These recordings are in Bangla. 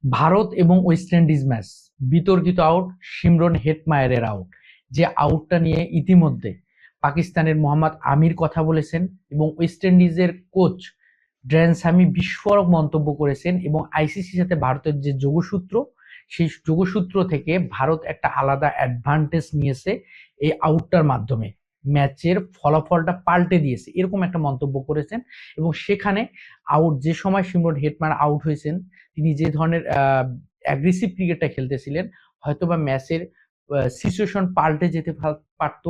ভারত এবং ওয়েস্ট ইন্ডিজ ম্যাচ, বিতর্কিত আউট, শিমরন হেটমায়ারের আউট। যে আউটটা নিয়ে ইতিমধ্যে পাকিস্তানের মোহাম্মদ আমির কথা বলেছেন এবং ওয়েস্ট ইন্ডিজের কোচ ড্যারেন স্যামি বিস্ফোরক মন্তব্য করেছেন এবং আইসিসির সাথে ভারতের যে যোগসূত্র, সেই যোগসূত্র থেকে ভারত একটা আলাদা অ্যাডভান্টেজ নিয়েছে এই আউটটার মাধ্যমে, ম্যাচের ফলাফলটা পাল্টে দিয়েছে, এরকম একটা মন্তব্য করেছেন। এবং সেখানে আউট যে সময় শিমরন হেটমায়ার আউট হয়েছেন, তিনি যে ধরনের অ্যাগ্রেসিভ ক্রিকেটটা খেলতেছিলেন, হয়তোবা ম্যাচের সিচুয়েশন পাল্টে যেতে পারতো,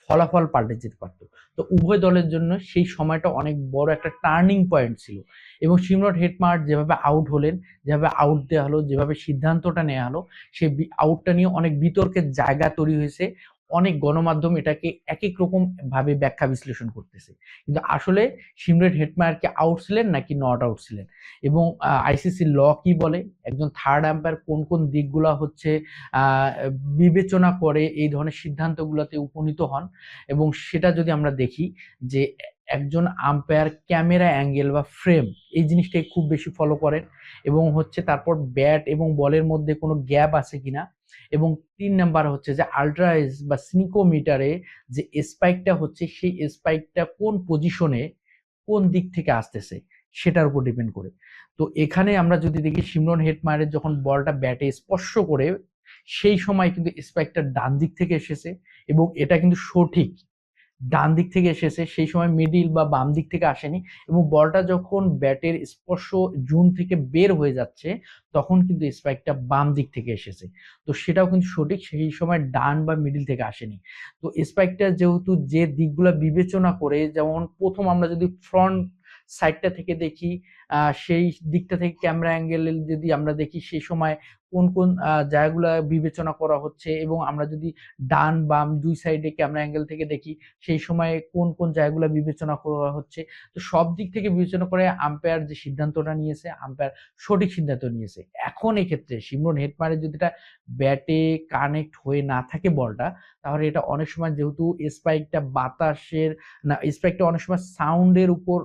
ফলাফল পাল্টে যেতে পারতো। তো উভয় দলের জন্য সেই সময়টা অনেক বড় একটা টার্নিং পয়েন্ট ছিল। এবং শিমরন হেটমায়ার যেভাবে আউট হলেন, যেভাবে আউট দেওয়া হলো, যেভাবে সিদ্ধান্তটা নেওয়া হলো, সেই আউটটা নিয়ে অনেক বিতর্কের জায়গা তৈরি হয়েছে। অনেক গণমাধ্যম এটাকে এক এক রকম ভাবে ব্যাখ্যা বিশ্লেষণ করতেছে, কিন্তু আসলে শিমরন হেটমায়ার কি আউট ছিলেন নাকি নট আউট ছিলেন, এবং আইসিসি ল কি বলে, একজন থার্ড আম্পায়ার কোন কোন দিকগুলা হচ্ছে বিবেচনা করে এই ধরনের সিদ্ধান্তগুলোতে উপনীত হন, এবং সেটা যদি আমরা দেখি যে একজন আম্পায়ার ক্যামেরা অ্যাঙ্গেল বা ফ্রেম, এই জিনিসটাই খুব বেশি ফলো করেন, এবং হচ্ছে তারপর ব্যাট এবং বলের মধ্যে কোনো গ্যাপ আছে কিনা, এবং 3 নাম্বার হচ্ছে যে আল্ট্রাইজ বা স্নিকোমিটারে যে স্পাইকটা হচ্ছে, সেই স্পাইকটা কোন পজিশনে কোন দিক থেকে আসতেছে সেটার উপর ডিপেন্ড করে। তো এখানে আমরা যদি দেখি শিমরন হেটমায়ারের যখন বলটা ব্যাটে স্পর্শ করে, সেই সময় কিন্তু স্পাইকটা ডান দিক থেকে এসেছে, এবং এটা কিন্তু সঠিক ডান দিক থেকে এসেছে, সেই সময় মিডিল বা বাম দিক থেকে আসেনি। এবং বলটা যখন ব্যাটের স্পর্শ জোন থেকে বের হয়ে যাচ্ছে, তখন কিন্তু স্পাইকটা বাম দিক থেকে এসেছে। তো সেটাও কিন্তু সঠিক, সেই সময় ডান বা মিডিল থেকে আসেনি। তো স্পাইকটা যেহেতু যে দিকগুলো বিবেচনা করে, যেমন প্রথম আমরা যদি ফ্রন্ট সাইডটা থেকে দেখি, সেই দিকটা থেকে ক্যামেরা অ্যাঙ্গেল যদি আমরা দেখি, সেই সময় কোন কোন জায়গাগুলো বিবেচনা করা হচ্ছে, এবং আমরা যদি ডান বাম দুই সাইডে ক্যামেরা অ্যাঙ্গেল থেকে দেখি, সেই সময়ে কোন কোন জায়গাগুলো বিবেচনা করা হচ্ছে। তো সব দিক থেকে বিবেচনা করে আম্পায়ার যে সিদ্ধান্তটা নিয়েছে, আম্পায়ার সঠিক সিদ্ধান্ত নিয়েছে। এখন এক্ষেত্রে শিমরন হেটমায়ারের যদি এটা ব্যাটে কানেক্ট হয়ে না থাকে বলটা, তাহলে এটা অনেক সময়, যেহেতু স্পাইকটা বাতাসের না, স্পাইকটা অনেক সময় সাউন্ডের উপর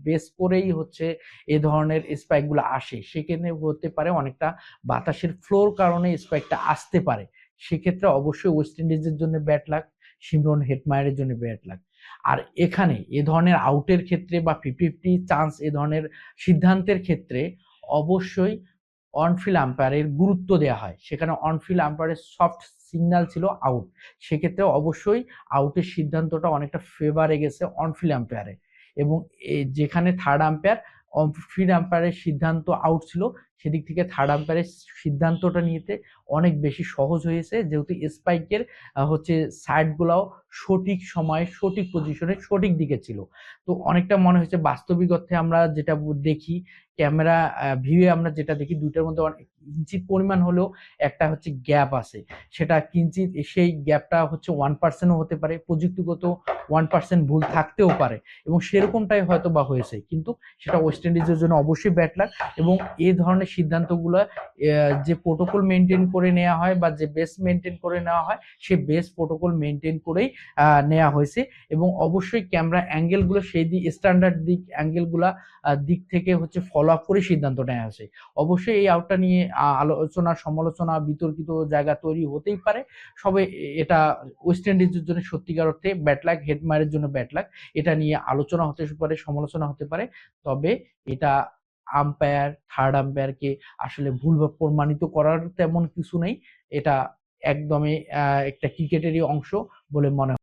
বেস করেই হচ্ছে এ ধরনের স্পাইকগুলো আসে, সেখানে হতে পারে অনেকটা বাতাসের ফ্লোর কারণে স্পাইকটা আসতে পারে। সেক্ষেত্রে অবশ্যই ওয়েস্ট ইন্ডিজের জন্য ব্যাড লাক, শিমরন হেটমায়ারের জন্য ব্যাড লাক। আর এখানে এ ধরনের আউটের ক্ষেত্রে বা 50-50 চান্স, এ ধরনের সিদ্ধান্তের ক্ষেত্রে অবশ্যই অনফিল্ড আম্পায়ারের গুরুত্ব দেওয়া হয়। সেখানে অনফিল্ড আম্পায়ারের সফট সিগন্যাল ছিল আউট, সেক্ষেত্রে অবশ্যই আউটের সিদ্ধান্তটা অনেকটা ফেভারে গেছে অনফিল্ড আম্পায়ারে। এবং যেখানে থার্ড আম্পায়ার, অনফিল্ড আম্পায়ারের সিদ্ধান্ত আউট ছিল, সেদিক থেকে থার্ড আম্পায়ারের সিদ্ধান্তটা নিতে অনেক বেশি সহজ হয়েছে, যেহেতু স্পাইকের হচ্ছে সাইডগুলাও সঠিক সময়ে সঠিক পজিশনে সঠিক দিকে ছিল। তো অনেকটা মনে হয়েছে বাস্তবিক অর্থে আমরা যেটা দেখি, ক্যামেরা ভিউয়ে আমরা যেটা দেখি, দুইটার মধ্যে অনেক কিঞ্চিত পরিমাণ হলেও একটা হচ্ছে গ্যাপ আছে, সেটা কিঞ্চিত, সেই গ্যাপটা হচ্ছে 1%ও হতে পারে, প্রযুক্তিগত 1% ভুল থাকতেও পারে, এবং সেরকমটাই হয়তো বা হয়েছে, কিন্তু সেটা ওয়েস্ট ইন্ডিজের জন্য অবশ্যই ব্যাড লাক। এবং এই ধরনের সিদ্ধান্তগুলো যে প্রোটোকল মেনটেন করে নেওয়া হয় বা যে বেস মেনটেন করে নেওয়া হয়, সেই বেস প্রোটোকল মেনটেন করেই নেওয়া হয়েছে। এবং অবশ্যই ক্যামেরা অ্যাঙ্গেলগুলো সেই দিক, স্ট্যান্ডার্ড দিক অ্যাঙ্গেলগুলা দিক থেকে হচ্ছে ফলো আপ করে সিদ্ধান্ত নেওয়া হয়েছে। অবশ্যই এই আউটটা নিয়ে আলোচনা, সমালোচনা, বিতর্কিত জায়গা তৈরি হতেই পারে। সবে এটা ওয়েস্ট ইন্ডিজের জন্য সত্যিকার অর্থে ব্যাড লাক, হেটমায়ারের জন্য ব্যাড লাক। এটা নিয়ে আলোচনা হতে পারে, সমালোচনা হতে পারে, তবে এটা আম্পায়ার, থার্ড আম্পায়ারকে আসলে ভুল বা প্রমাণিত করার তেমন কিছু নেই। এটা একদমই একটা ক্রিকেটেরই অংশ বলে মনে হয়।